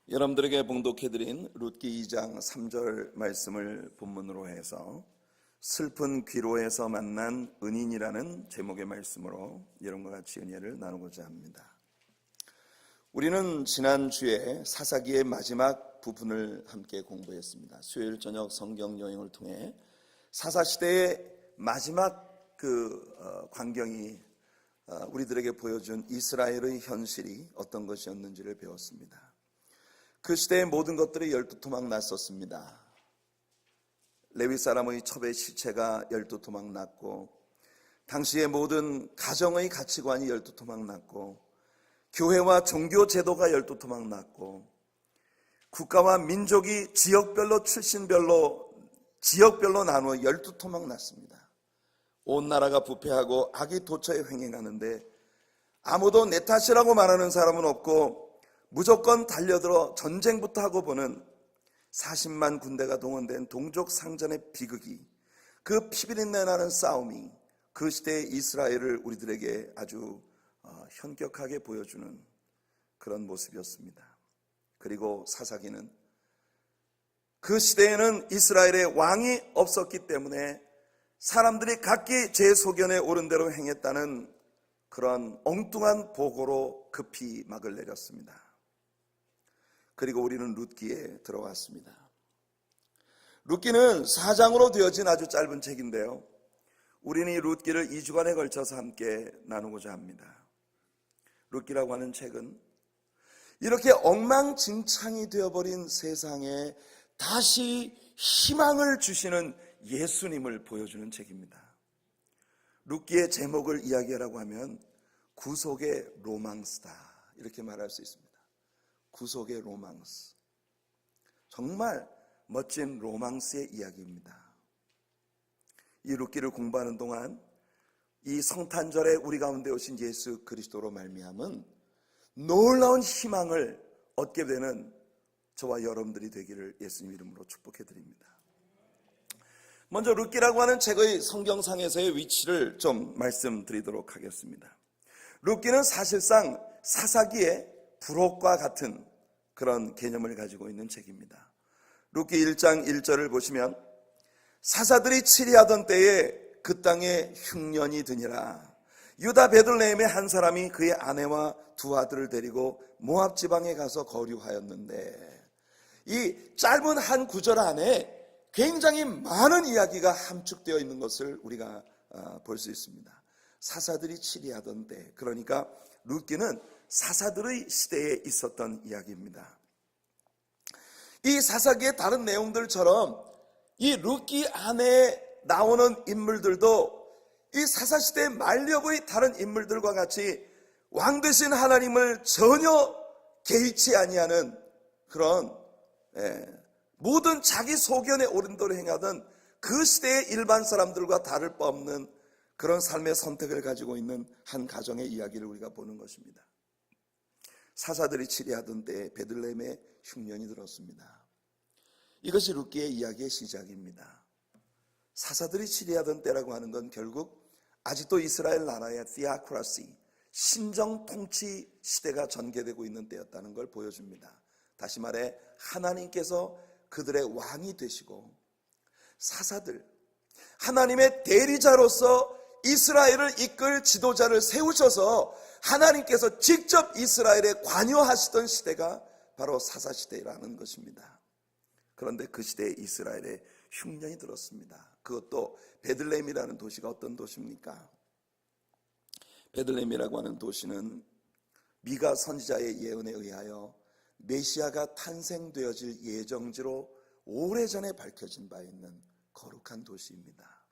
여러분들에게 봉독해드린 룻기 2장 3절 말씀을 본문으로 해서 슬픈 귀로에서 만난 은인이라는 제목의 말씀으로 여러분과 같이 은혜를 나누고자 합니다. 우리는 지난주에 사사기의 마지막 부분을 함께 공부했습니다. 수요일 저녁 성경 여행을 통해 사사시대의 마지막 광경이 우리들에게 보여준 이스라엘의 현실이 어떤 것이었는지를 배웠습니다. 그 시대의 모든 것들이 12토막 났었습니다. 레위 사람의 첩의 시체가 12토막 났고, 당시의 모든 가정의 가치관이 12토막 났고, 교회와 종교 제도가 12토막 났고, 국가와 민족이 지역별로 출신별로 지역별로 나누어 12토막 났습니다. 온 나라가 부패하고 악이 도처에 횡행하는데 아무도 내 탓이라고 말하는 사람은 없고, 무조건 달려들어 전쟁부터 하고 보는 40만 군대가 동원된 동족 상전의 비극이, 그 피비린내 나는 싸움이 그 시대의 이스라엘을 우리들에게 아주 현격하게 보여주는 그런 모습이었습니다. 그리고 사사기는 그 시대에는 이스라엘의 왕이 없었기 때문에 사람들이 각기 제 소견에 옳은 대로 행했다는 그런 엉뚱한 보고로 급히 막을 내렸습니다. 그리고 우리는 룻기에 들어왔습니다. 룻기는 4장으로 되어진 아주 짧은 책인데요, 우리는 이 룻기를 2주간에 걸쳐서 함께 나누고자 합니다. 룻기라고 하는 책은 이렇게 엉망진창이 되어버린 세상에 다시 희망을 주시는 예수님을 보여주는 책입니다. 룻기의 제목을 이야기하라고 하면 구속의 로망스다, 이렇게 말할 수 있습니다. 구속의 로망스, 정말 멋진 로망스의 이야기입니다. 이 룻기를 공부하는 동안 이 성탄절에 우리 가운데 오신 예수 그리스도로 말미암은 놀라운 희망을 얻게 되는 저와 여러분들이 되기를 예수님 이름으로 축복해 드립니다. 먼저 룻기라고 하는 책의 성경상에서의 위치를 좀 말씀드리도록 하겠습니다. 룻기는 사실상 사사기의 부록과 같은 그런 개념을 가지고 있는 책입니다. 룻기 1장 1절을 보시면, 사사들이 치리하던 때에 그 땅에 흉년이 드니라. 유다 베들레헴의 한 사람이 그의 아내와 두 아들을 데리고 모압 지방에 가서 거류하였는데, 이 짧은 한 구절 안에 굉장히 많은 이야기가 함축되어 있는 것을 우리가 볼 수 있습니다. 사사들이 치리하던 때, 그러니까 룻기는 사사들의 시대에 있었던 이야기입니다. 이 사사기의 다른 내용들처럼 이 룻기 안에 나오는 인물들도 이 사사시대의 만력의 다른 인물들과 같이 왕 되신 하나님을 전혀 개의치 아니하는 그런 모든 자기 소견에 옳은 대로 행하던 그 시대의 일반 사람들과 다를 바 없는 그런 삶의 선택을 가지고 있는 한 가정의 이야기를 우리가 보는 것입니다. 사사들이 치리하던 때에 베들레헴에 흉년이 들었습니다. 이것이 룻기의 이야기의 시작입니다. 사사들이 치리하던 때라고 하는 건 결국 아직도 이스라엘 나라의 theocracy, 신정 통치 시대가 전개되고 있는 때였다는 걸 보여줍니다. 다시 말해 하나님께서 그들의 왕이 되시고, 사사들, 하나님의 대리자로서 이스라엘을 이끌 지도자를 세우셔서 하나님께서 직접 이스라엘에 관여하시던 시대가 바로 사사시대라는 것입니다. 그런데 그 시대에 이스라엘에 흉년이 들었습니다. 그것도 베들레헴이라는 도시가 어떤 도시입니까? 베들레헴이라고 하는 도시는 미가 선지자의 예언에 의하여 메시아가 탄생되어질 예정지로 오래전에 밝혀진 바 있는 거룩한 도시입니다.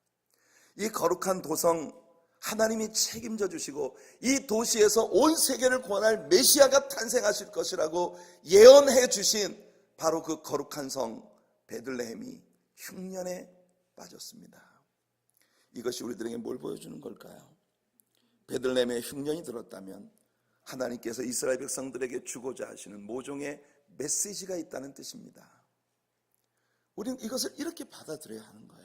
이 거룩한 도성, 하나님이 책임져 주시고 이 도시에서 온 세계를 구원할 메시아가 탄생하실 것이라고 예언해 주신 바로 그 거룩한 성 베들레헴이 흉년에 빠졌습니다. 이것이 우리들에게 뭘 보여주는 걸까요? 베들레헴에 흉년이 들었다면 하나님께서 이스라엘 백성들에게 주고자 하시는 모종의 메시지가 있다는 뜻입니다. 우리는 이것을 이렇게 받아들여야 하는 거예요.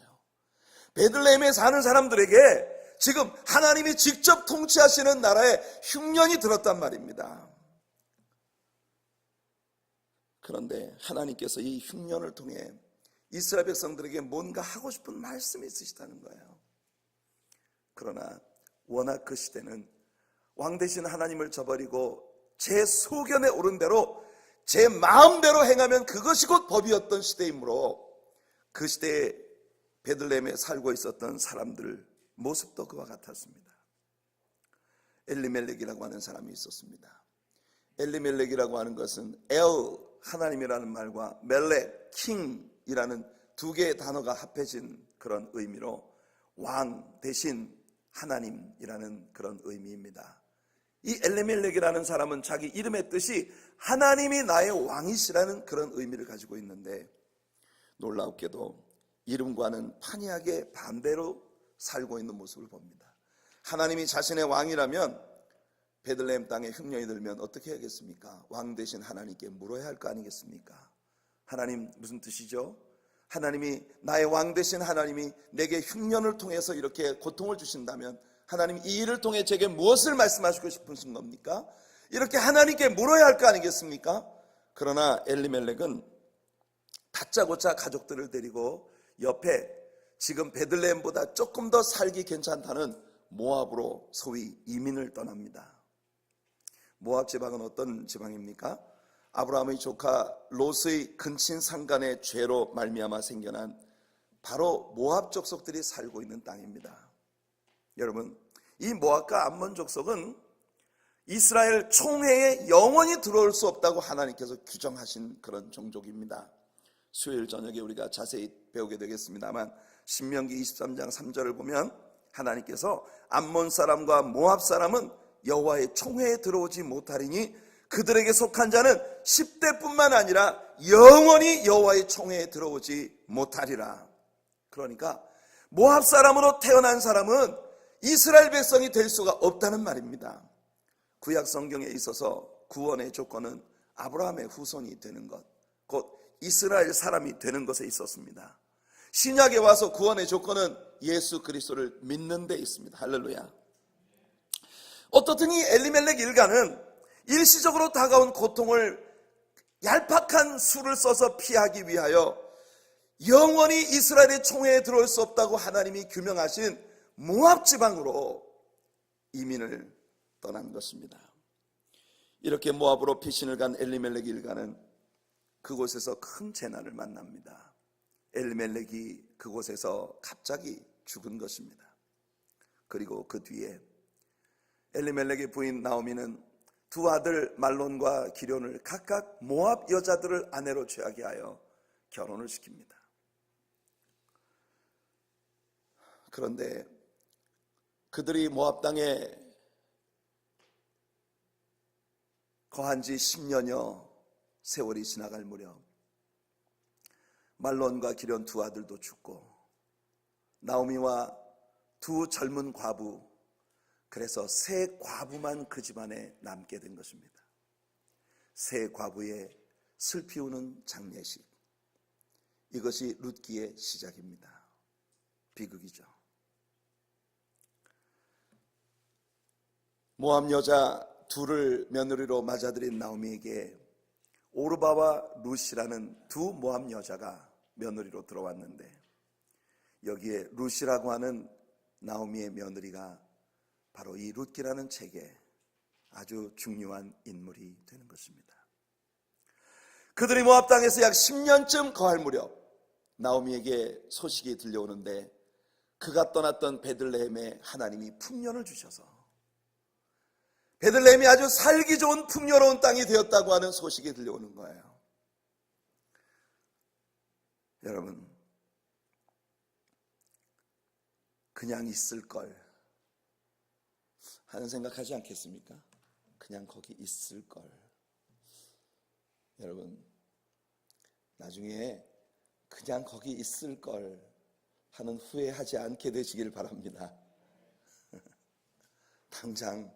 베들레헴에 사는 사람들에게 지금 하나님이 직접 통치하시는 나라에 흉년이 들었단 말입니다. 그런데 하나님께서 이 흉년을 통해 이스라엘 백성들에게 뭔가 하고 싶은 말씀이 있으시다는 거예요. 그러나 워낙 그 시대는 왕 대신 하나님을 저버리고 제 소견에 오른 대로 제 마음대로 행하면 그것이 곧 법이었던 시대이므로 그 시대에 베들레헴에 살고 있었던 사람들 모습도 그와 같았습니다. 엘리멜렉이라고 하는 사람이 있었습니다. 엘리멜렉이라고 하는 것은 엘 하나님이라는 말과 멜렉 킹이라는 두 개의 단어가 합해진 그런 의미로 왕 대신 하나님이라는 그런 의미입니다. 이 엘리멜렉이라는 사람은 자기 이름의 뜻이 하나님이 나의 왕이시라는 그런 의미를 가지고 있는데, 놀랍게도 이름과는 판이하게 반대로 살고 있는 모습을 봅니다. 하나님이 자신의 왕이라면 베들레헴 땅에 흉년이 들면 어떻게 해야겠습니까? 왕 대신 하나님께 물어야 할 거 아니겠습니까? 하나님 무슨 뜻이죠? 하나님이 나의 왕 대신 하나님이 내게 흉년을 통해서 이렇게 고통을 주신다면 하나님 이 일을 통해 제게 무엇을 말씀하시고 싶으신 겁니까? 이렇게 하나님께 물어야 할 거 아니겠습니까? 그러나 엘리멜렉은 다짜고짜 가족들을 데리고 옆에 지금 베들레헴보다 조금 더 살기 괜찮다는 모압으로 소위 이민을 떠납니다. 모압 지방은 어떤 지방입니까? 아브라함의 조카 롯의 근친 상간의 죄로 말미암아 생겨난 바로 모압 족속들이 살고 있는 땅입니다. 여러분, 이 모압과 암몬 족속은 이스라엘 총회에 영원히 들어올 수 없다고 하나님께서 규정하신 그런 종족입니다. 수요일 저녁에 우리가 자세히 배우게 되겠습니다만 신명기 23장 3절을 보면 하나님께서 암몬 사람과 모압 사람은 여호와의 총회에 들어오지 못하리니 그들에게 속한 자는 10대뿐만 아니라 영원히 여호와의 총회에 들어오지 못하리라. 그러니까 모압 사람으로 태어난 사람은 이스라엘 백성이 될 수가 없다는 말입니다. 구약 성경에 있어서 구원의 조건은 아브라함의 후손이 되는 것, 곧 이스라엘 사람이 되는 것에 있었습니다. 신약에 와서 구원의 조건은 예수 그리스도를 믿는 데 있습니다. 할렐루야. 어떻든 이 엘리멜렉 일가는 일시적으로 다가온 고통을 얄팍한 수를 써서 피하기 위하여 영원히 이스라엘의 총회에 들어올 수 없다고 하나님이 규명하신 모압 지방으로 이민을 떠난 것입니다. 이렇게 모압으로 피신을 간 엘리멜렉 일가는 그곳에서 큰 재난을 만납니다. 엘리멜렉이 그곳에서 갑자기 죽은 것입니다. 그리고 그 뒤에 엘리멜렉의 부인 나오미는 두 아들 말론과 기럐을 각각 모압 여자들을 아내로 취하게 하여 결혼을 시킵니다. 그런데 그들이 모압 땅에 거한 지 10년여 세월이 지나갈 무렵 말론과 기럐 두 아들도 죽고 나오미와 두 젊은 과부, 그래서 세 과부만 그 집안에 남게 된 것입니다. 세 과부의 슬피 우는 장례식, 이것이 룻기의 시작입니다. 비극이죠. 모압 여자 둘을 며느리로 맞아들인 나오미에게 오르바와 룻이라는 두 모압 여자가 며느리로 들어왔는데, 여기에 룻이라고 하는 나오미의 며느리가 바로 이 룻기라는 책에 아주 중요한 인물이 되는 것입니다. 그들이 모압 땅에서 약 10년쯤 거할 무렵 나오미에게 소식이 들려오는데, 그가 떠났던 베들레헴에 하나님이 풍년을 주셔서 베들레헴이 아주 살기 좋은 풍요로운 땅이 되었다고 하는 소식이 들려오는 거예요. 여러분, 그냥 있을 걸 하는 생각하지 않겠습니까? 그냥 거기 있을 걸. 여러분, 나중에 그냥 거기 있을 걸 하는 후회하지 않게 되시길 바랍니다. 당장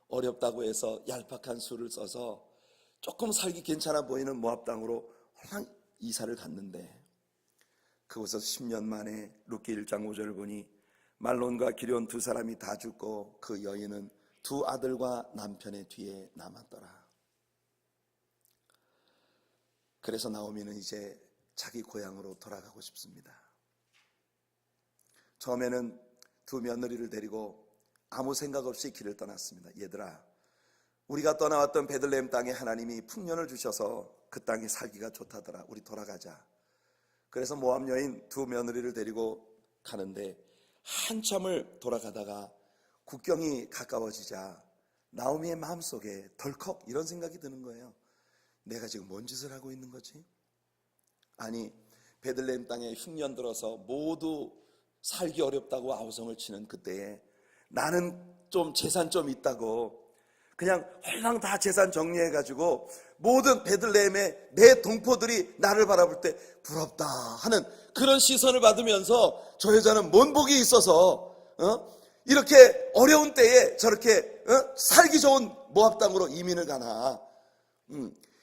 어렵다고 해서 얄팍한 수를 써서 조금 살기 괜찮아 보이는 모압 땅으로 홀랑 이사를 갔는데, 그곳에서 10년 만에 룻기 1장 5절을 보니 말론과 기럐 두 사람이 다 죽고 그 여인은 두 아들과 남편의 뒤에 남았더라. 그래서 나오미는 이제 자기 고향으로 돌아가고 싶습니다. 처음에는 두 며느리를 데리고 아무 생각 없이 길을 떠났습니다. 얘들아, 우리가 떠나왔던 베들레헴 땅에 하나님이 풍년을 주셔서 그 땅이 살기가 좋다더라. 우리 돌아가자. 그래서 모압 여인 두 며느리를 데리고 가는데 한참을 돌아가다가 국경이 가까워지자 나오미의 마음속에 덜컥 이런 생각이 드는 거예요. 내가 지금 뭔 짓을 하고 있는 거지? 아니, 베들레헴 땅에 흉년 들어서 모두 살기 어렵다고 아우성을 치는 그때에 나는 좀 재산 좀 있다고 그냥 홀랑 다 재산 정리해가지고 모든 베들레헴의 내 동포들이 나를 바라볼 때 부럽다 하는 그런 시선을 받으면서 저 여자는 뭔 복이 있어서 이렇게 어려운 때에 저렇게 살기 좋은 모압 땅으로 이민을 가나.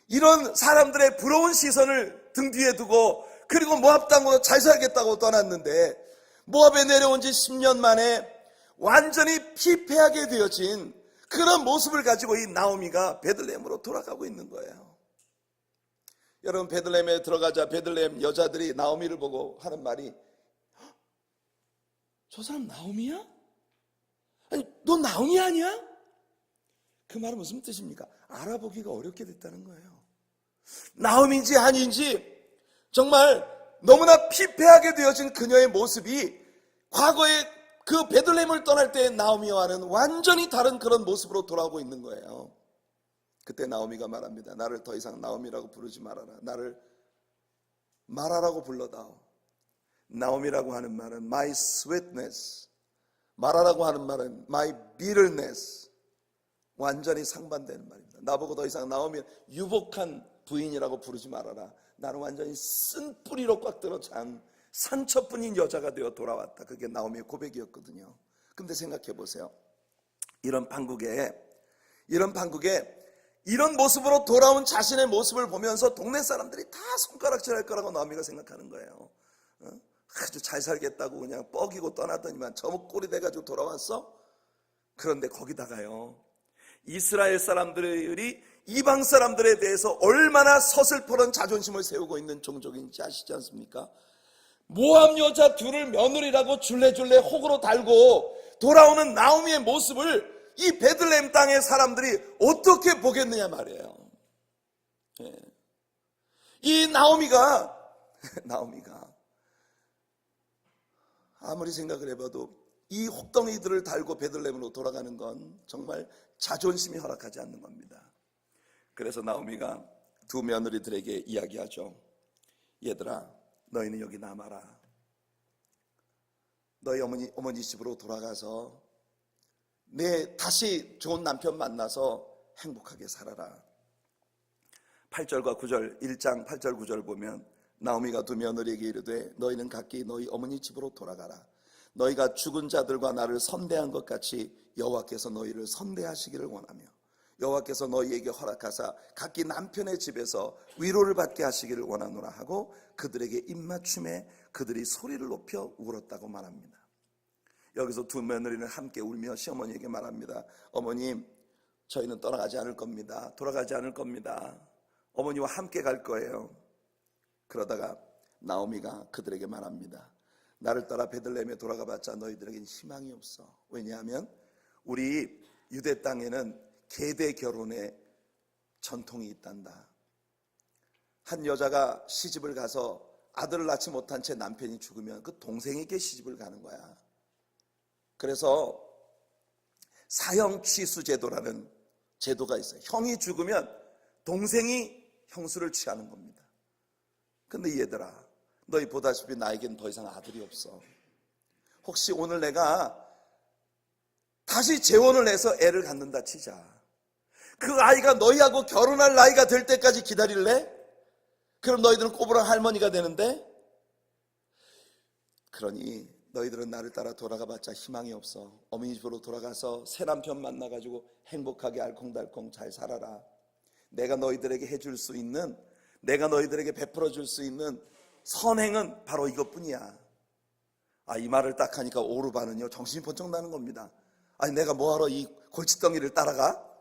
이런 사람들의 부러운 시선을 등 뒤에 두고 그리고 모압 땅으로 잘 살겠다고 떠났는데 모압에 내려온 지 10년 만에 완전히 피폐하게 되어진 그런 모습을 가지고 이 나오미가 베들레헴으로 돌아가고 있는 거예요. 여러분, 베들레헴에 들어가자 베들레헴 여자들이 나오미를 보고 하는 말이, 저 사람 나오미야? 아니, 너 나오미 아니야? 그 말은 무슨 뜻입니까? 알아보기가 어렵게 됐다는 거예요. 나오미인지 아닌지 정말 너무나 피폐하게 되어진 그녀의 모습이 과거에 그 베들레헴을 떠날 때의 나오미와는 완전히 다른 그런 모습으로 돌아오고 있는 거예요. 그때 나오미가 말합니다. 나를 더 이상 나오미라고 부르지 말아라. 나를 마라라고 불러다오. 나오미라고 하는 말은 my sweetness, 마라라고 하는 말은 my bitterness, 완전히 상반되는 말입니다. 나보고 더 이상 나오미 유복한 부인이라고 부르지 말아라. 나는 완전히 쓴 뿌리로 꽉 들어 잔 상처뿐인 여자가 되어 돌아왔다. 그게 나오미의 고백이었거든요. 근데 생각해 보세요. 이런 판국에 이런 모습으로 돌아온 자신의 모습을 보면서 동네 사람들이 다 손가락질할 거라고 나오미가 생각하는 거예요. 아주 잘 살겠다고 그냥 뻐기고 떠나더니만 저 꼴이 돼가지고 돌아왔어? 그런데 거기다가요, 이스라엘 사람들이 이방 사람들에 대해서 얼마나 서슬퍼런 자존심을 세우고 있는 종족인지 아시지 않습니까? 모압 여자 둘을 며느리라고 줄레줄레 혹으로 달고 돌아오는 나오미의 모습을 이 베들레헴 땅의 사람들이 어떻게 보겠느냐 말이에요. 이 나오미가 아무리 생각을 해봐도 이 혹덩이들을 달고 베들레헴으로 돌아가는 건 정말 자존심이 허락하지 않는 겁니다. 그래서 나오미가 두 며느리들에게 이야기하죠. 얘들아, 너희는 여기 남아라. 너희 어머니 집으로 돌아가서 다시 좋은 남편 만나서 행복하게 살아라. 8절과 9절, 1장 8절 9절 보면 나오미가 두 며느리에게 이르되 너희는 각기 너희 어머니 집으로 돌아가라. 너희가 죽은 자들과 나를 선대한 것 같이 여호와께서 너희를 선대하시기를 원하며 여호와께서 너희에게 허락하사 각기 남편의 집에서 위로를 받게 하시기를 원하노라 하고 그들에게 입맞춤에 그들이 소리를 높여 울었다고 말합니다. 여기서 두 며느리는 함께 울며 시어머니에게 말합니다. 어머님, 저희는 떠나가지 않을 겁니다. 돌아가지 않을 겁니다. 어머니와 함께 갈 거예요. 그러다가 나오미가 그들에게 말합니다. 나를 따라 베들레헴에 돌아가봤자 너희들에겐 희망이 없어. 왜냐하면 우리 유대 땅에는 계대 결혼의 전통이 있단다. 한 여자가 시집을 가서 아들을 낳지 못한 채 남편이 죽으면 그 동생에게 시집을 가는 거야. 그래서 사형 취수 제도라는 제도가 있어요. 형이 죽으면 동생이 형수를 취하는 겁니다. 근데 얘들아, 너희 보다시피 나에겐 더 이상 아들이 없어. 혹시 오늘 내가 다시 재혼을 해서 애를 갖는다 치자. 그 아이가 너희하고 결혼할 나이가 될 때까지 기다릴래? 그럼 너희들은 꼬부랑 할머니가 되는데? 그러니 너희들은 나를 따라 돌아가봤자 희망이 없어. 어머니 집으로 돌아가서 새 남편 만나가지고 행복하게 알콩달콩 잘 살아라. 내가 너희들에게 해줄 수 있는, 내가 너희들에게 베풀어 줄 수 있는 선행은 바로 이것뿐이야. 이 말을 딱 하니까 오르반은요 정신이 번쩍 나는 겁니다. 아니, 내가 뭐하러 이 골칫덩이를 따라가?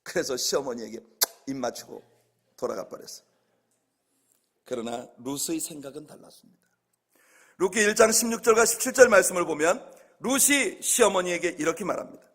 그래서 시어머니에게 입 맞추고 돌아가 버렸어. 그러나 룻의 생각은 달랐습니다. 룻기 1장 16절과 17절 말씀을 보면 룻이 시어머니에게 이렇게 말합니다.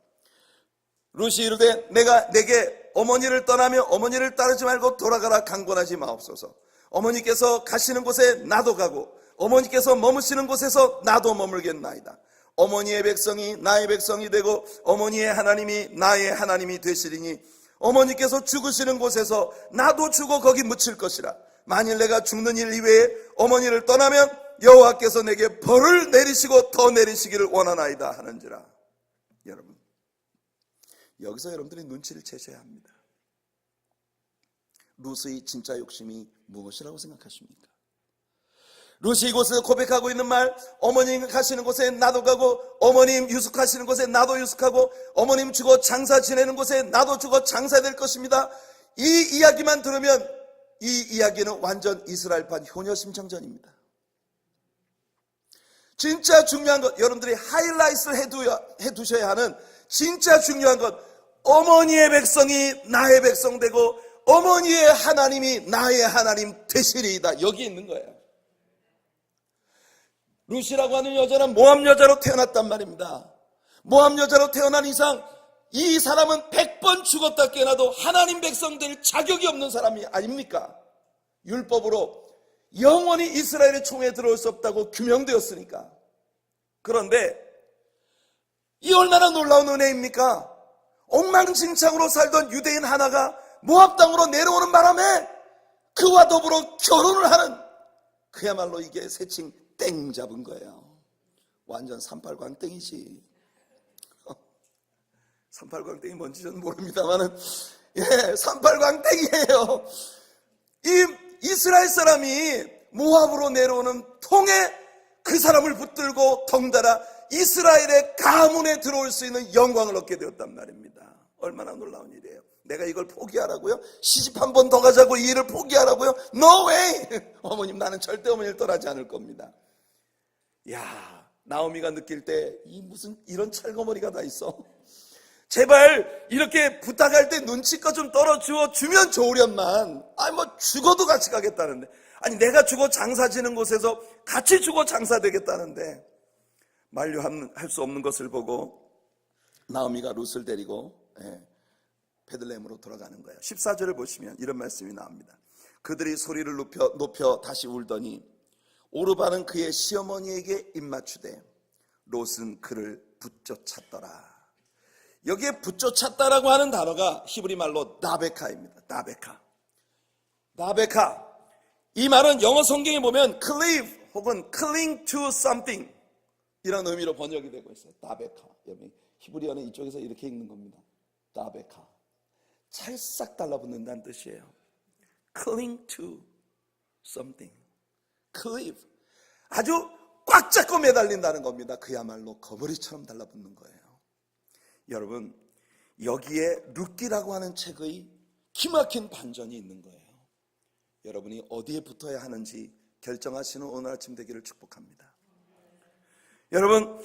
룻이 이르되 내가 내게 어머니를 떠나며 어머니를 따르지 말고 돌아가라 강권하지 마옵소서. 어머니께서 가시는 곳에 나도 가고 어머니께서 머무시는 곳에서 나도 머물겠나이다. 어머니의 백성이 나의 백성이 되고 어머니의 하나님이 나의 하나님이 되시리니 어머니께서 죽으시는 곳에서 나도 죽어 거기 묻힐 것이라. 만일 내가 죽는 일 이외에 어머니를 떠나면 여호와께서 내게 벌을 내리시고 더 내리시기를 원하나이다 하는지라. 여러분, 여기서 여러분들이 눈치를 채셔야 합니다. 룻의 진짜 욕심이 무엇이라고 생각하십니까? 룻이 이곳에서 고백하고 있는 말, 어머님 가시는 곳에 나도 가고 어머님 유숙하시는 곳에 나도 유숙하고 어머님 죽어 장사 지내는 곳에 나도 죽어 장사될 것입니다. 이 이야기만 들으면 이 이야기는 완전 이스라엘판 효녀심청전입니다. 진짜 중요한 것, 여러분들이 하이라이트를 해두셔야 하는 진짜 중요한 것, 어머니의 백성이 나의 백성 되고 어머니의 하나님이 나의 하나님 되시리이다. 여기 있는 거예요. 룻이라고 하는 여자는 모압 여자로 태어났단 말입니다. 모압 여자로 태어난 이상 이 사람은 100번 죽었다 깨어나도 하나님 백성 될 자격이 없는 사람이 아닙니까? 율법으로 영원히 이스라엘의 총에 들어올 수 없다고 규명되었으니까. 그런데 이 얼마나 놀라운 은혜입니까? 엉망진창으로 살던 유대인 하나가 모압 땅으로 내려오는 바람에 그와 더불어 결혼을 하는, 그야말로 이게 새칭 땡 잡은 거예요. 완전 38광땡이지. 38광땡이 뭔지 저는 모릅니다만은, 예, 38광땡이에요. 이 이스라엘 사람이 모압으로 내려오는 통에 그 사람을 붙들고 덩달아 이스라엘의 가문에 들어올 수 있는 영광을 얻게 되었단 말입니다. 얼마나 놀라운 일이에요. 내가 이걸 포기하라고요? 시집 한 번 더 가자고 이 일을 포기하라고요? No way! 어머님, 나는 절대 어머니를 떠나지 않을 겁니다. 야, 나오미가 느낄 때 이 무슨 이런 철거머리가 다 있어. 제발 이렇게 부탁할 때 눈치껏 좀 떨어주어 주면 좋으련만. 아니 뭐 죽어도 같이 가겠다는데, 아니 내가 죽어 장사 지는 곳에서 같이 죽어 장사 되겠다는데, 만류할 수 없는 것을 보고 나오미가 룻을 데리고 베들레헴으로 돌아가는 거예요. 14절을 보시면 이런 말씀이 나옵니다. 그들이 소리를 높여 다시 울더니 오르바는 그의 시어머니에게 입맞추되 롯은 그를 붙쫓았더라. 여기에 붙쫓았다라고 하는 단어가 히브리 말로 나베카입니다. 나베카. 이 말은 영어 성경에 보면 cleave 혹은 cling to something 이런 의미로 번역이 되고 있어요. 나베카. 히브리어는 이쪽에서 이렇게 읽는 겁니다. 나베카. 찰싹 달라붙는다는 뜻이에요. cling to something. cleave. 아주 꽉 잡고 매달린다는 겁니다. 그야말로 거머리처럼 달라붙는 거예요. 여러분, 여기에 룻기라고 하는 책의 기막힌 반전이 있는 거예요. 여러분이 어디에 붙어야 하는지 결정하시는 오늘 아침 되기를 축복합니다. 여러분,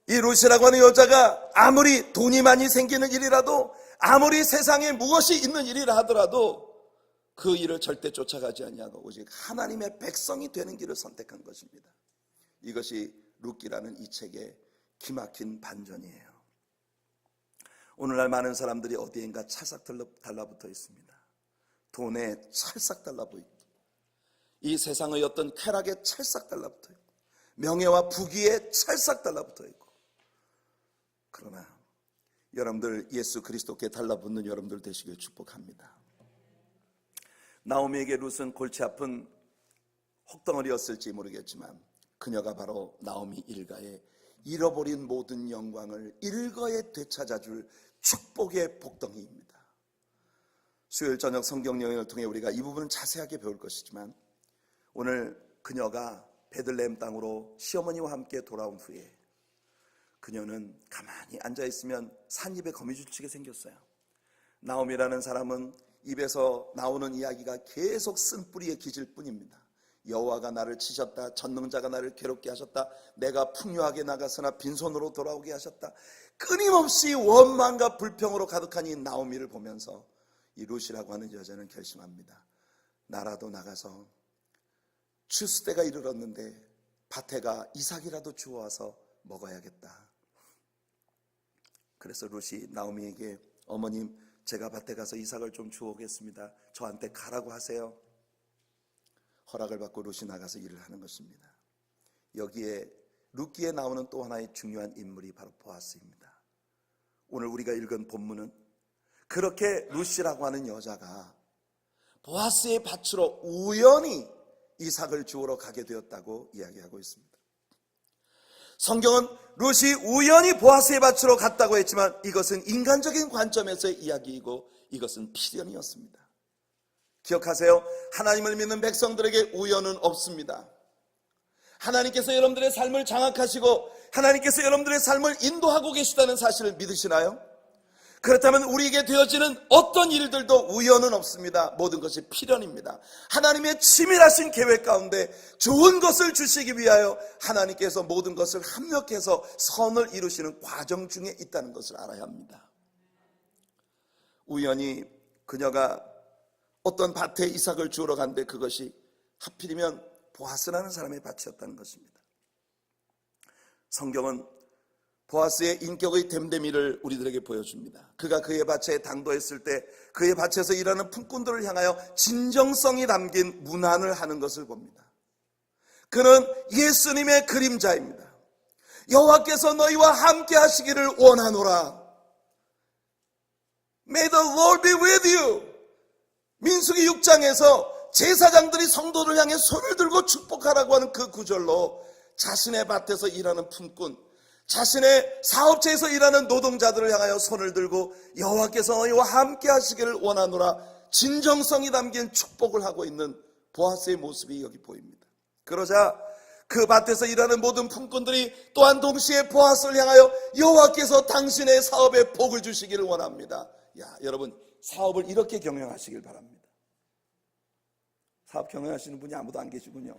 이 룻이라고 하는 여자가 아무리 돈이 많이 생기는 일이라도, 아무리 세상에 무엇이 있는 일이라 하더라도 그 일을 절대 쫓아가지 아니하고 오직 하나님의 백성이 되는 길을 선택한 것입니다. 이것이 룻기라는 이 책의 기막힌 반전이에요. 오늘날 많은 사람들이 어디엔가 찰싹 달라붙어 있습니다. 돈에 찰싹 달라붙어 있고, 이 세상의 어떤 쾌락에 찰싹 달라붙어 있고, 명예와 부귀에 찰싹 달라붙어 있고. 그러나 여러분들 예수 그리스도께 달라붙는 여러분들 되시길 축복합니다. 나오미에게 룻은 골치 아픈 혹덩어리였을지 모르겠지만 그녀가 바로 나오미 일가의 잃어버린 모든 영광을 일거에 되찾아줄 축복의 복덩이입니다. 수요일 저녁 성경 여행을 통해 우리가 이 부분은 자세하게 배울 것이지만, 오늘 그녀가 베들레헴 땅으로 시어머니와 함께 돌아온 후에 그녀는 가만히 앉아있으면 산입에 거미줄 치게 생겼어요. 나오미라는 사람은 입에서 나오는 이야기가 계속 쓴뿌리의 기질 뿐입니다. 여호와가 나를 치셨다, 전능자가 나를 괴롭게 하셨다, 내가 풍요하게 나가서나 빈손으로 돌아오게 하셨다. 끊임없이 원망과 불평으로 가득한 이 나오미를 보면서 이 룻이라고 하는 여자는 결심합니다. 나라도 나가서 추수 때가 이르렀는데 밭에가 이삭이라도 주워와서 먹어야겠다. 그래서 룻이 나오미에게 어머님, 제가 밭에 가서 이삭을 좀 주워오겠습니다. 저한테 가라고 하세요. 허락을 받고 룻이 나가서 일을 하는 것입니다. 여기에 룻기에 나오는 또 하나의 중요한 인물이 바로 보아스입니다. 오늘 우리가 읽은 본문은 그렇게 룻이라고 하는 여자가 보아스의 밭으로 우연히 이삭을 주우러 가게 되었다고 이야기하고 있습니다. 성경은 룻이 우연히 보아스의 밭으로 갔다고 했지만 이것은 인간적인 관점에서의 이야기이고 이것은 필연이었습니다. 기억하세요. 하나님을 믿는 백성들에게 우연은 없습니다. 하나님께서 여러분들의 삶을 장악하시고 하나님께서 여러분들의 삶을 인도하고 계시다는 사실을 믿으시나요? 그렇다면 우리에게 되어지는 어떤 일들도 우연은 없습니다. 모든 것이 필연입니다. 하나님의 치밀하신 계획 가운데 좋은 것을 주시기 위하여 하나님께서 모든 것을 합력해서 선을 이루시는 과정 중에 있다는 것을 알아야 합니다. 우연히 그녀가 어떤 밭에 이삭을 주우러 갔는데 그것이 하필이면 보아스라는 사람의 밭이었다는 것입니다. 성경은 보아스의 인격의 됨됨이를 우리들에게 보여줍니다. 그가 그의 밭에 당도했을 때 그의 밭에서 일하는 품꾼들을 향하여 진정성이 담긴 문안을 하는 것을 봅니다. 그는 예수님의 그림자입니다. 여호와께서 너희와 함께 하시기를 원하노라. May the Lord be with you. 민수기 6장에서 제사장들이 성도를 향해 손을 들고 축복하라고 하는 그 구절로 자신의 밭에서 일하는 품꾼, 자신의 사업체에서 일하는 노동자들을 향하여 손을 들고 여호와께서 너희와 함께 하시기를 원하노라 진정성이 담긴 축복을 하고 있는 보아스의 모습이 여기 보입니다. 그러자 그 밭에서 일하는 모든 품꾼들이 또한 동시에 보아스를 향하여 여호와께서 당신의 사업에 복을 주시기를 원합니다. 여러분, 사업을 이렇게 경영하시길 바랍니다. 사업 경영하시는 분이 아무도 안 계시군요.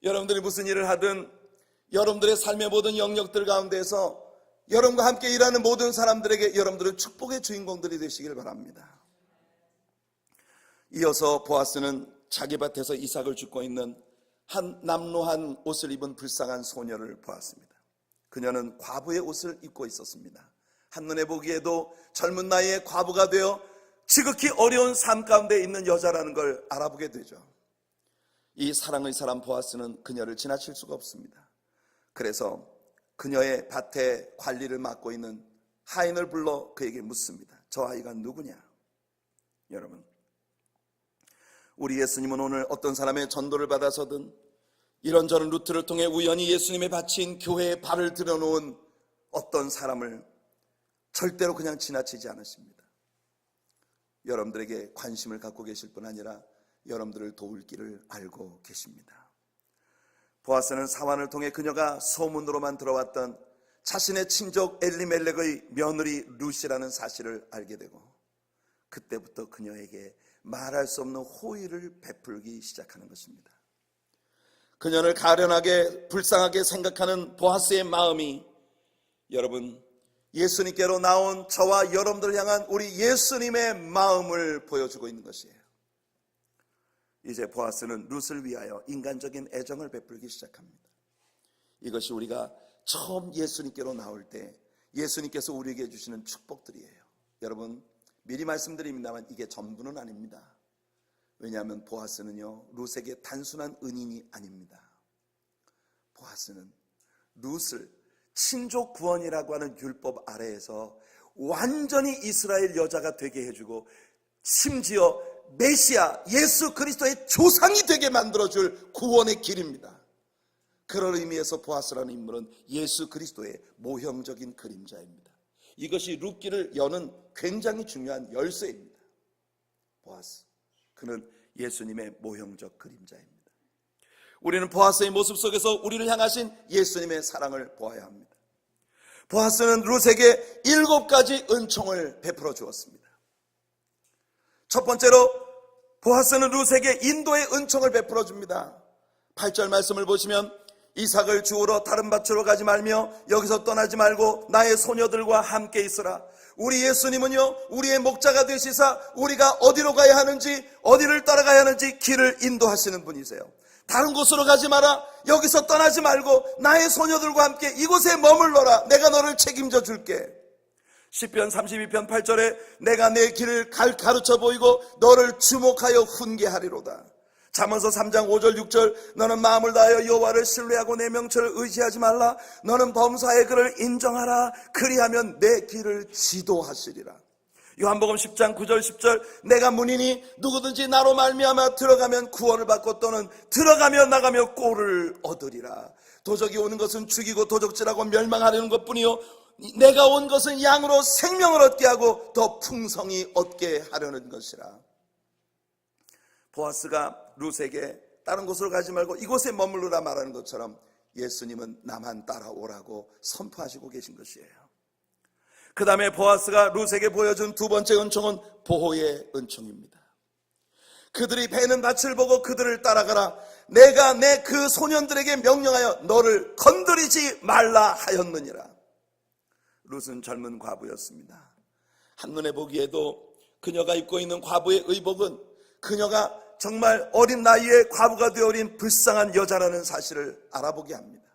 여러분들이 무슨 일을 하든 여러분들의 삶의 모든 영역들 가운데서 여러분과 함께 일하는 모든 사람들에게 여러분들은 축복의 주인공들이 되시길 바랍니다. 이어서 보아스는 자기 밭에서 이삭을 줍고 있는 한 남루한 옷을 입은 불쌍한 소녀를 보았습니다. 그녀는 과부의 옷을 입고 있었습니다. 한눈에 보기에도 젊은 나이에 과부가 되어 지극히 어려운 삶 가운데 있는 여자라는 걸 알아보게 되죠. 이 사랑의 사람 보아스는 그녀를 지나칠 수가 없습니다. 그래서 그녀의 밭에 관리를 맡고 있는 하인을 불러 그에게 묻습니다. 저 아이가 누구냐? 여러분, 우리 예수님은 오늘 어떤 사람의 전도를 받아서든 이런저런 루트를 통해 우연히 예수님의 밭인 교회에 발을 들여놓은 어떤 사람을 절대로 그냥 지나치지 않으십니다. 여러분들에게 관심을 갖고 계실 뿐 아니라 여러분들을 도울 길을 알고 계십니다. 보아스는 사환을 통해 그녀가 소문으로만 들어왔던 자신의 친족 엘리멜렉의 며느리 룻이라는 사실을 알게 되고 그때부터 그녀에게 말할 수 없는 호의를 베풀기 시작하는 것입니다. 그녀를 가련하게 불쌍하게 생각하는 보아스의 마음이 여러분, 예수님께로 나온 저와 여러분들을 향한 우리 예수님의 마음을 보여주고 있는 것이에요. 이제 보아스는 룻을 위하여 인간적인 애정을 베풀기 시작합니다. 이것이 우리가 처음 예수님께로 나올 때 예수님께서 우리에게 주시는 축복들이에요. 여러분, 미리 말씀드립니다만 이게 전부는 아닙니다. 왜냐하면 보아스는요, 룻에게 단순한 은인이 아닙니다. 보아스는 룻을 친족 구원이라고 하는 율법 아래에서 완전히 이스라엘 여자가 되게 해주고 심지어 메시아 예수 그리스도의 조상이 되게 만들어줄 구원의 길입니다. 그런 의미에서 보아스라는 인물은 예수 그리스도의 모형적인 그림자입니다. 이것이 룻기를 여는 굉장히 중요한 열쇠입니다. 보아스, 그는 예수님의 모형적 그림자입니다. 우리는 보아스의 모습 속에서 우리를 향하신 예수님의 사랑을 보아야 합니다. 보아스는 룻에게 7가지 은총을 베풀어 주었습니다. 첫 번째로 보아스는 룻에게 인도의 은총을 베풀어 줍니다. 8절 말씀을 보시면 이삭을 주우러 다른 밭으로 가지 말며 여기서 떠나지 말고 나의 소녀들과 함께 있으라. 우리 예수님은요, 우리의 목자가 되시사 우리가 어디로 가야 하는지, 어디를 따라가야 하는지 길을 인도하시는 분이세요. 다른 곳으로 가지 마라, 여기서 떠나지 말고 나의 소녀들과 함께 이곳에 머물러라, 내가 너를 책임져 줄게. 시편 32편 8절에 내가 내 길을 가르쳐 보이고 너를 주목하여 훈계하리로다. 잠언서 3장 5절 6절 너는 마음을 다하여 여호와를 신뢰하고 내 명철을 의지하지 말라. 너는 범사의 그를 인정하라. 그리하면 내 길을 지도하시리라. 요한복음 10장 9절 10절 내가 문이니 누구든지 나로 말미암아 들어가면 구원을 받고 또는 들어가며 나가며 꼴을 얻으리라. 도적이 오는 것은 죽이고 도적질하고 멸망하려는 것뿐이요 내가 온 것은 양으로 생명을 얻게 하고 더 풍성히 얻게 하려는 것이라. 보아스가 룻에게 다른 곳으로 가지 말고 이곳에 머물러라 말하는 것처럼 예수님은 나만 따라오라고 선포하시고 계신 것이에요. 그 다음에 보아스가 룻에게 보여준 두 번째 은총은 보호의 은총입니다. 그들이 베는 밭을 보고 그들을 따라가라. 내가 내 그 소년들에게 명령하여 너를 건드리지 말라 하였느니라. 룻은 젊은 과부였습니다. 한눈에 보기에도 그녀가 입고 있는 과부의 의복은 그녀가 정말 어린 나이에 과부가 되어버린 불쌍한 여자라는 사실을 알아보게 합니다.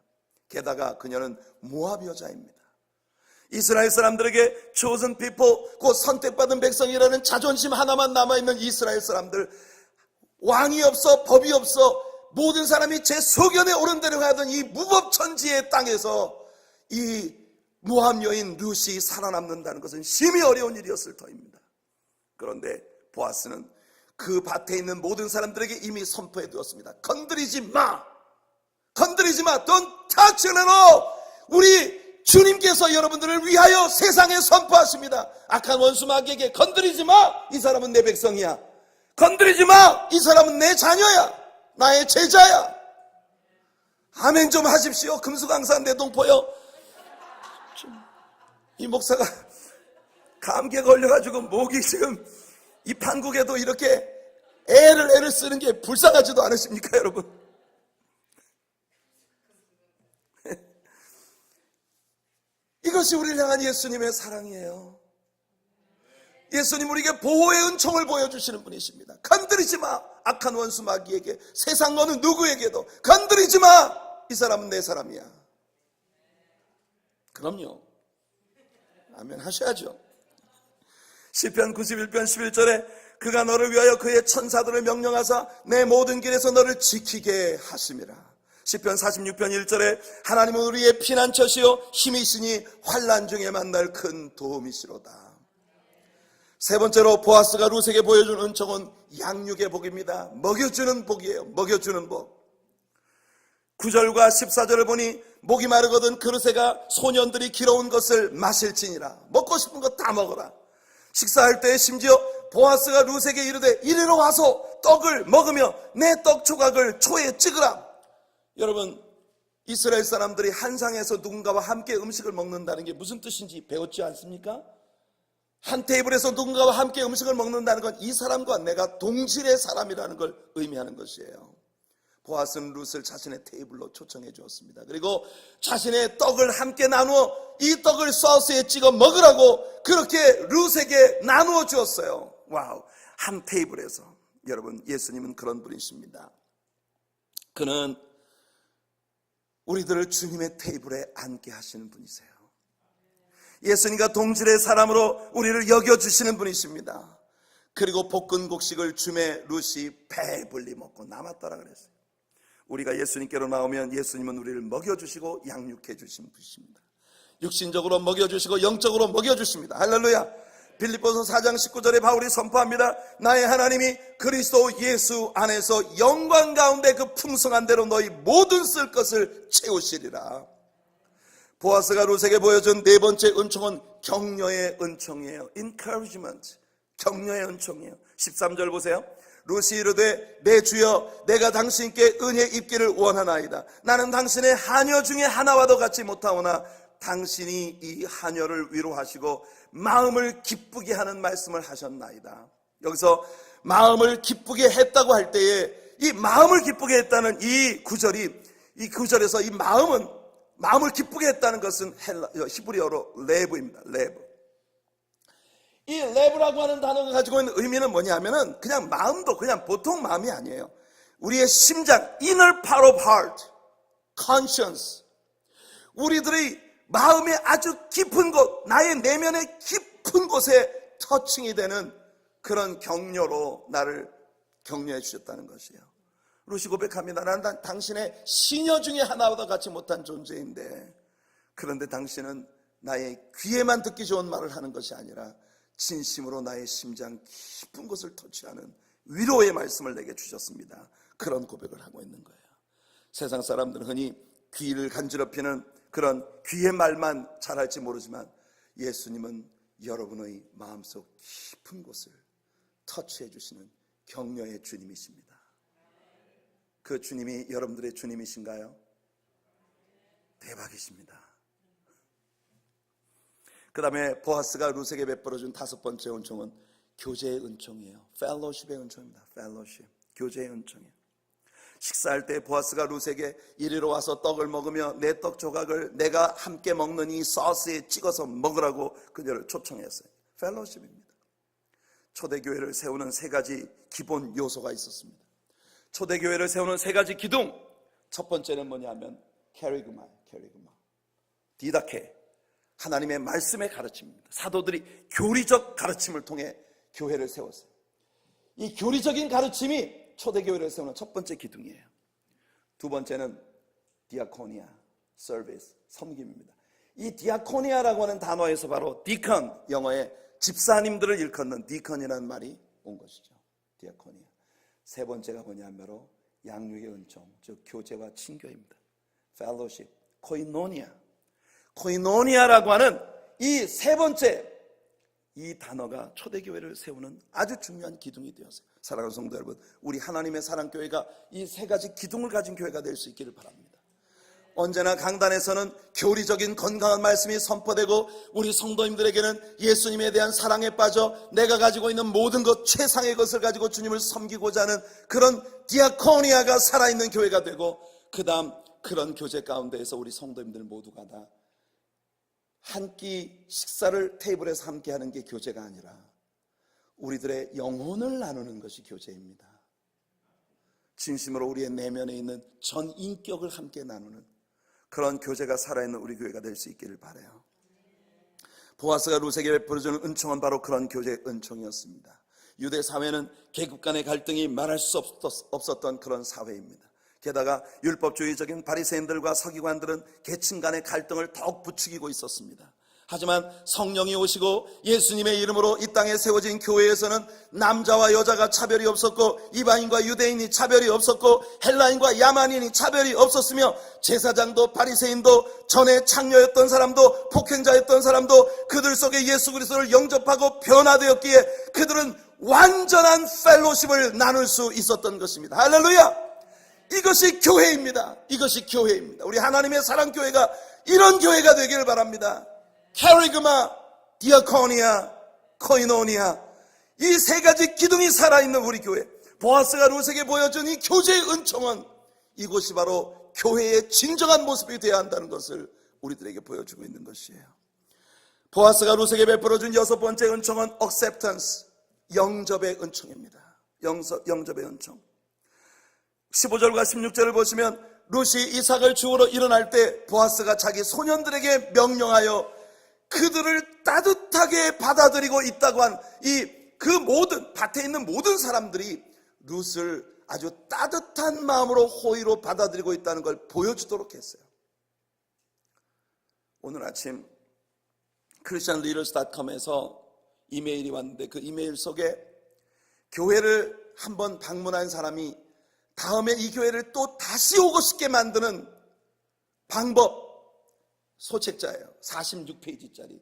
게다가 그녀는 모압 여자입니다. 이스라엘 사람들에게 chosen people, 곧 선택받은 백성이라는 자존심 하나만 남아있는 이스라엘 사람들, 왕이 없어 법이 없어 모든 사람이 제 소견에 오른 대로 하던 이 무법천지의 땅에서 이 모압 여인 룻이 살아남는다는 것은 심히 어려운 일이었을 터입니다. 그런데 보아스는 그 밭에 있는 모든 사람들에게 이미 선포해 두었습니다. 건드리지 마! 건드리지 마! Don't touch it at all! 우리 주님께서 여러분들을 위하여 세상에 선포하십니다. 악한 원수 마귀에게 건드리지 마! 이 사람은 내 백성이야. 건드리지 마! 이 사람은 내 자녀야. 나의 제자야. 아멘 좀 하십시오. 금수강산 내동포요. 이 목사가 감기에 걸려가지고 목이 지금 이 판국에도 이렇게 애를 쓰는 게 불쌍하지도 않으십니까, 여러분? 이것이 우리를 향한 예수님의 사랑이에요. 예수님 우리에게 보호의 은총을 보여주시는 분이십니다. 건드리지 마. 악한 원수 마귀에게, 세상 어느 누구에게도 건드리지 마. 이 사람은 내 사람이야. 그럼요. 아멘 하셔야죠. 시편 91편 11절에 그가 너를 위하여 그의 천사들을 명령하사 내 모든 길에서 너를 지키게 하심이라. 시편 46편 1절에 하나님은 우리의 피난처시요 힘이시니 환난 중에 만날 큰 도움이시로다. 세 번째로 보아스가 룻에게 보여준 은총은 양육의 복입니다. 먹여주는 복이에요. 먹여주는 복. 9절과 14절을 보니 목이 마르거든 그릇에가 소년들이 길어온 것을 마실지니라. 먹고 싶은 거 다 먹어라. 식사할 때 심지어 보아스가 룻에게 이르되 이리로 와서 떡을 먹으며 내 떡 조각을 초에 찍으라. 여러분, 이스라엘 사람들이 한 상에서 누군가와 함께 음식을 먹는다는 게 무슨 뜻인지 배웠지 않습니까? 한 테이블에서 누군가와 함께 음식을 먹는다는 건 이 사람과 내가 동질의 사람이라는 걸 의미하는 것이에요. 보아스는 룻을 자신의 테이블로 초청해 주었습니다. 그리고 자신의 떡을 함께 나누어 이 떡을 소스에 찍어 먹으라고 그렇게 룻에게 나누어 주었어요. 와우, 한 테이블에서. 여러분, 예수님은 그런 분이십니다. 그는 우리들을 주님의 테이블에 앉게 하시는 분이세요. 예수님과 동질의 사람으로 우리를 여겨주시는 분이십니다. 그리고 볶은 곡식을 주매 룻이 배불리 먹고 남았더라 그랬어요. 우리가 예수님께로 나오면 예수님은 우리를 먹여주시고 양육해 주신 분이십니다. 육신적으로 먹여주시고 영적으로 먹여주십니다. 할렐루야. 빌립보서 4장 19절에 바울이 선포합니다. 나의 하나님이 그리스도 예수 안에서 영광 가운데 그 풍성한 대로 너희 모든 쓸 것을 채우시리라. 보아스가 룻에게 보여준 네 번째 은총은 격려의 은총이에요. encouragement, 격려의 은총이에요. 13절 보세요. 룻이 이르되 내 주여 내가 당신께 은혜 입기를 원하나이다. 나는 당신의 하녀 중에 하나와도 같이 못하오나 당신이 이 하녀를 위로하시고 마음을 기쁘게 하는 말씀을 하셨나이다. 여기서 마음을 기쁘게 했다고 할 때에 이 마음을 기쁘게 했다는 이 구절에서 이 마음을 기쁘게 했다는 것은 히브리어로 레브입니다. 레브. 이 love라고 하는 단어가 가지고 있는 의미는 뭐냐면은 그냥 마음도 그냥 보통 마음이 아니에요. 우리의 심장, inner part of heart, conscience. 우리들의 마음의 아주 깊은 곳, 나의 내면의 깊은 곳에 터칭이 되는 그런 격려로 나를 격려해 주셨다는 것이에요. 루시 고백합니다. 나는 당신의 시녀 중에 하나보다 같이 못한 존재인데, 그런데 당신은 나의 귀에만 듣기 좋은 말을 하는 것이 아니라 진심으로 나의 심장 깊은 곳을 터치하는 위로의 말씀을 내게 주셨습니다. 그런 고백을 하고 있는 거예요. 세상 사람들은 흔히 귀를 간지럽히는 그런 귀의 말만 잘할지 모르지만 예수님은 여러분의 마음속 깊은 곳을 터치해 주시는 격려의 주님이십니다. 그 주님이 여러분들의 주님이신가요? 대박이십니다. 그 다음에 보아스가 룻에게 베풀어준 다섯 번째 은총은 교제의 은총이에요. 펠로십의 은총입니다. 펠로십, 교제의 은총이에요. 식사할 때 보아스가 룻에게 이리로 와서 떡을 먹으며 내 떡 조각을 내가 함께 먹는 이 소스에 찍어서 먹으라고 그녀를 초청했어요. 펠로십입니다. 초대교회를 세우는 세 가지 기본 요소가 있었습니다. 초대교회를 세우는 세 가지 기둥, 첫 번째는 뭐냐면 캐리그마예요. 캐리그마, 디다케, 하나님의 말씀의 가르침입니다. 사도들이 교리적 가르침을 통해 교회를 세웠어요. 이 교리적인 가르침이 초대교회를 세우는 첫 번째 기둥이에요. 두 번째는 디아코니아, 서비스, 섬김입니다. 이 디아코니아라고 하는 단어에서 바로 디컨, 영어의 집사님들을 일컫는 디컨이라는 말이 온 것이죠. 디아코니아. 세 번째가 뭐냐면 바로 양육의 은총, 즉 교제와 친교입니다. 펠로십, 코이노니아. 코이노니아라고 하는 이 세 번째, 이 단어가 초대교회를 세우는 아주 중요한 기둥이 되었어요. 사랑하는 성도 여러분, 우리 하나님의 사랑교회가 이 세 가지 기둥을 가진 교회가 될 수 있기를 바랍니다. 언제나 강단에서는 교리적인 건강한 말씀이 선포되고 우리 성도님들에게는 예수님에 대한 사랑에 빠져 내가 가지고 있는 모든 것, 최상의 것을 가지고 주님을 섬기고자 하는 그런 디아코니아가 살아있는 교회가 되고, 그 다음 그런 교제 가운데에서 우리 성도님들 모두가 다 한 끼 식사를 테이블에서 함께 하는 게 교제가 아니라 우리들의 영혼을 나누는 것이 교제입니다. 진심으로 우리의 내면에 있는 전 인격을 함께 나누는 그런 교제가 살아있는 우리 교회가 될 수 있기를 바라요. 보아스가 룻에게 베풀어주는 은총은 바로 그런 교제의 은총이었습니다. 유대 사회는 계급 간의 갈등이 말할 수 없었던 그런 사회입니다. 게다가 율법주의적인 바리새인들과 서기관들은 계층 간의 갈등을 더욱 부추기고 있었습니다. 하지만 성령이 오시고 예수님의 이름으로 이 땅에 세워진 교회에서는 남자와 여자가 차별이 없었고, 이방인과 유대인이 차별이 없었고, 헬라인과 야만인이 차별이 없었으며, 제사장도 바리새인도 전에 창녀였던 사람도 폭행자였던 사람도 그들 속에 예수 그리스도를 영접하고 변화되었기에 그들은 완전한 펠로십을 나눌 수 있었던 것입니다. 할렐루야! 이것이 교회입니다. 이것이 교회입니다. 우리 하나님의 사랑교회가 이런 교회가 되기를 바랍니다. 캐리그마, 디아코니아, 코이노니아, 이 세 가지 기둥이 살아있는 우리 교회, 보아스가 룻에게 보여준 이 교제의 은총은 이곳이 바로 교회의 진정한 모습이 되어야 한다는 것을 우리들에게 보여주고 있는 것이에요. 보아스가 룻에게 베풀어준 여섯 번째 은총은 acceptance, 영접의 은총입니다. 영접의 은총. 15절과 16절을 보시면 룻이 이삭을 주우러 일어날 때 보아스가 자기 소년들에게 명령하여 그들을 따뜻하게 받아들이고 있다고 한 그 모든 밭에 있는 모든 사람들이 룻을 아주 따뜻한 마음으로 호의로 받아들이고 있다는 걸 보여주도록 했어요. 오늘 아침 christianleaders.com에서 이메일이 왔는데 그 이메일 속에 교회를 한번 방문한 사람이 다음에 이 교회를 또 다시 오고 싶게 만드는 방법 소책자예요. 46페이지짜리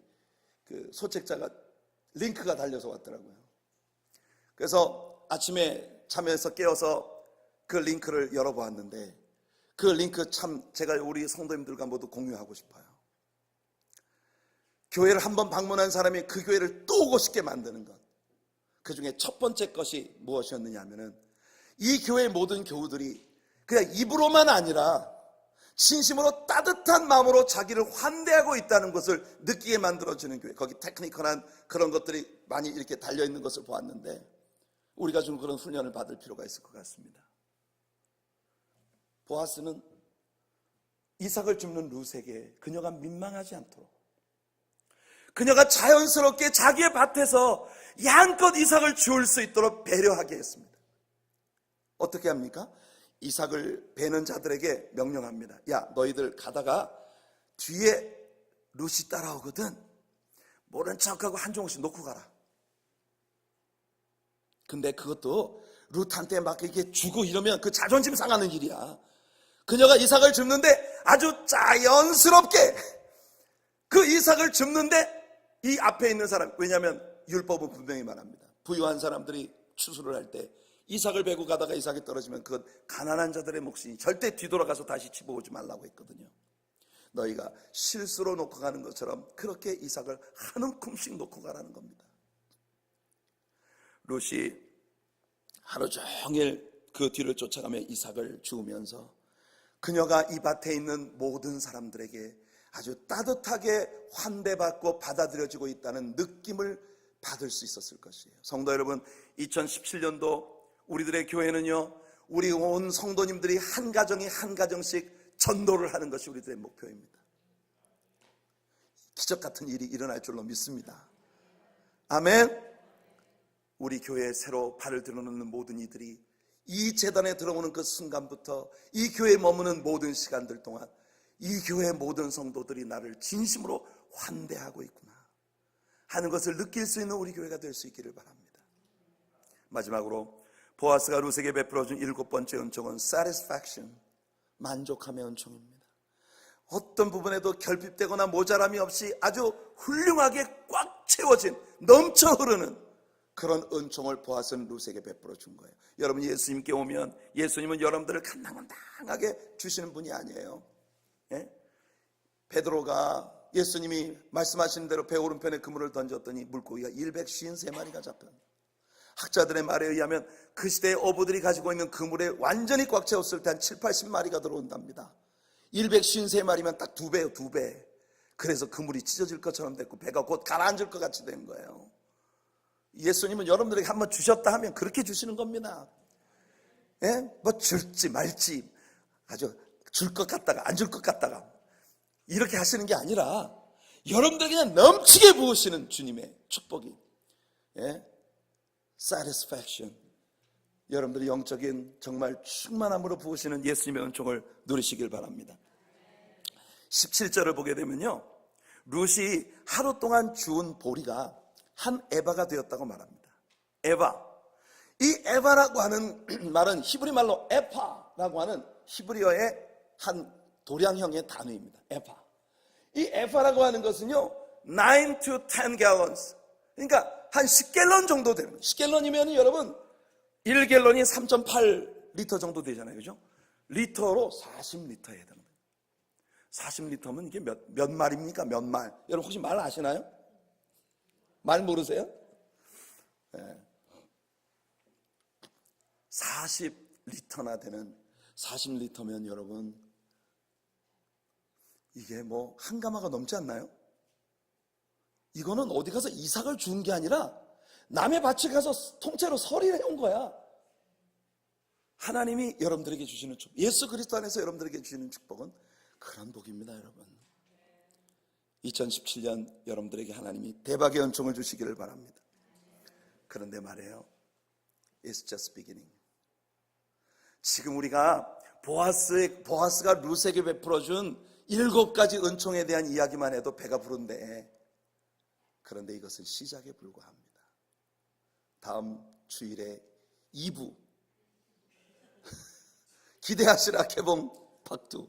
그 소책자가 링크가 달려서 왔더라고요. 그래서 아침에 잠에서 깨어서 그 링크를 열어보았는데 그 링크 참 제가 우리 성도님들과 모두 공유하고 싶어요. 교회를 한번 방문한 사람이 그 교회를 또 오고 싶게 만드는 것. 그 중에 첫 번째 것이 무엇이었느냐 하면은 이 교회의 모든 교우들이 그냥 입으로만 아니라 진심으로 따뜻한 마음으로 자기를 환대하고 있다는 것을 느끼게 만들어주는 교회. 거기 테크니컬한 그런 것들이 많이 이렇게 달려있는 것을 보았는데 우리가 좀 그런 훈련을 받을 필요가 있을 것 같습니다. 보아스는 이삭을 줍는 룻에게 그녀가 민망하지 않도록, 그녀가 자연스럽게 자기의 밭에서 양껏 이삭을 주울 수 있도록 배려하게 했습니다. 어떻게 합니까? 이삭을 베는 자들에게 명령합니다. 야, 너희들 가다가 뒤에 룻이 따라오거든. 모른 척하고 한 조각씩 놓고 가라. 근데 그것도 룻한테 막 이렇게 주고 이러면 그 자존심 상하는 일이야. 그녀가 이삭을 줍는데 아주 자연스럽게 그 이삭을 줍는데 이 앞에 있는 사람, 왜냐하면 율법은 분명히 말합니다. 부유한 사람들이 추수를 할 때 이삭을 베고 가다가 이삭이 떨어지면 그건 가난한 자들의 몫이니 절대 뒤돌아가서 다시 집어오지 말라고 했거든요. 너희가 실수로 놓고 가는 것처럼 그렇게 이삭을 한 움큼씩 놓고 가라는 겁니다. 룻이 하루 종일 그 뒤를 쫓아가며 이삭을 주우면서 그녀가 이 밭에 있는 모든 사람들에게 아주 따뜻하게 환대받고 받아들여지고 있다는 느낌을 받을 수 있었을 것이에요. 성도 여러분, 2017년도 우리들의 교회는요, 우리 온 성도님들이 한 가정이 한 가정씩 전도를 하는 것이 우리들의 목표입니다. 기적 같은 일이 일어날 줄로 믿습니다. 아멘. 우리 교회에 새로 발을 들어놓는 모든 이들이 이 제단에 들어오는 그 순간부터 이 교회에 머무는 모든 시간들 동안 이 교회의 모든 성도들이 나를 진심으로 환대하고 있구나 하는 것을 느낄 수 있는 우리 교회가 될 수 있기를 바랍니다. 마지막으로 보아스가 룻에게 베풀어준 7번째 은총은 satisfaction, 만족함의 은총입니다. 어떤 부분에도 결핍되거나 모자람이 없이 아주 훌륭하게 꽉 채워진, 넘쳐 흐르는 그런 은총을 보아스는 룻에게 베풀어 준 거예요. 여러분, 예수님께 오면 예수님은 여러분들을 간당간당하게 주시는 분이 아니에요. 예? 베드로가 예수님이 말씀하신 대로 배 오른편에 그물을 던졌더니 물고기가 153마리가 잡혔다. 학자들의 말에 의하면 그 시대의 어부들이 가지고 있는 그물에 완전히 꽉 채웠을 때 한 7, 80마리가 들어온답니다. 153마리면 딱 2배예요, 2배. 그래서 그물이 찢어질 것처럼 됐고 배가 곧 가라앉을 것 같이 된 거예요. 예수님은 여러분들에게 한번 주셨다 하면 그렇게 주시는 겁니다. 예? 뭐 줄지 말지 아주 줄 것 같다가 안 줄 것 같다가 이렇게 하시는 게 아니라 여러분들에게 그냥 넘치게 부으시는 주님의 축복이, 예? satisfaction, 여러분들이 영적인 정말 충만함으로 부으시는 예수님의 은총을 누리시길 바랍니다. 17절을 보게 되면요, 룻이 하루 동안 주운 보리가 한 에바가 되었다고 말합니다. 에바, 이 에바라고 하는 말은 히브리 말로 에파라고 하는 히브리어의 한 도량형의 단어입니다. 에파. 이 에파라고 하는 것은요, 9 to 10 gallons, 그러니까 한 10갤런 정도 되는 거예요. 10갤런이면 여러분 1갤런이 3.8리터 정도 되잖아요, 그죠? 리터로 40리터 해야 되는 거예요. 40리터면 이게 몇 말입니까? 몇 말? 여러분 혹시 말 아시나요? 말 모르세요? 네. 40리터나 되는, 40리터면 여러분 이게 뭐 한 가마가 넘지 않나요? 이거는 어디 가서 이삭을 준 게 아니라 남의 밭에 가서 통째로 서리를 해온 거야. 하나님이 여러분들에게 주시는 축복, 예수 그리스도 안에서 여러분들에게 주시는 축복은 그런 복입니다. 여러분, 2017년 여러분들에게 하나님이 대박의 은총을 주시기를 바랍니다. 그런데 말이에요, It's just beginning. 지금 우리가 보아스가 룻에게 베풀어준 7가지 은총에 대한 이야기만 해도 배가 부른데, 그런데 이것은 시작에 불과합니다. 다음 주일에 2부 기대하시라 개봉 파트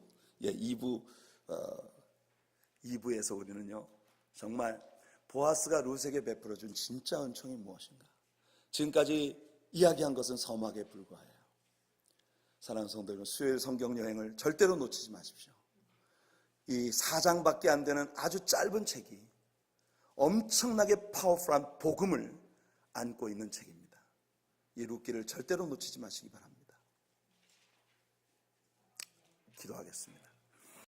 2부에서 우리는요, 정말 보아스가 룻에게 베풀어준 진짜 은총이 무엇인가, 지금까지 이야기한 것은 서막에 불과해요. 사랑하는 성도 여러분, 수요일 성경 여행을 절대로 놓치지 마십시오. 이 4장밖에 안 되는 아주 짧은 책이 엄청나게 파워풀한 복음을 안고 있는 책입니다. 이 룻기를 절대로 놓치지 마시기 바랍니다. 기도하겠습니다.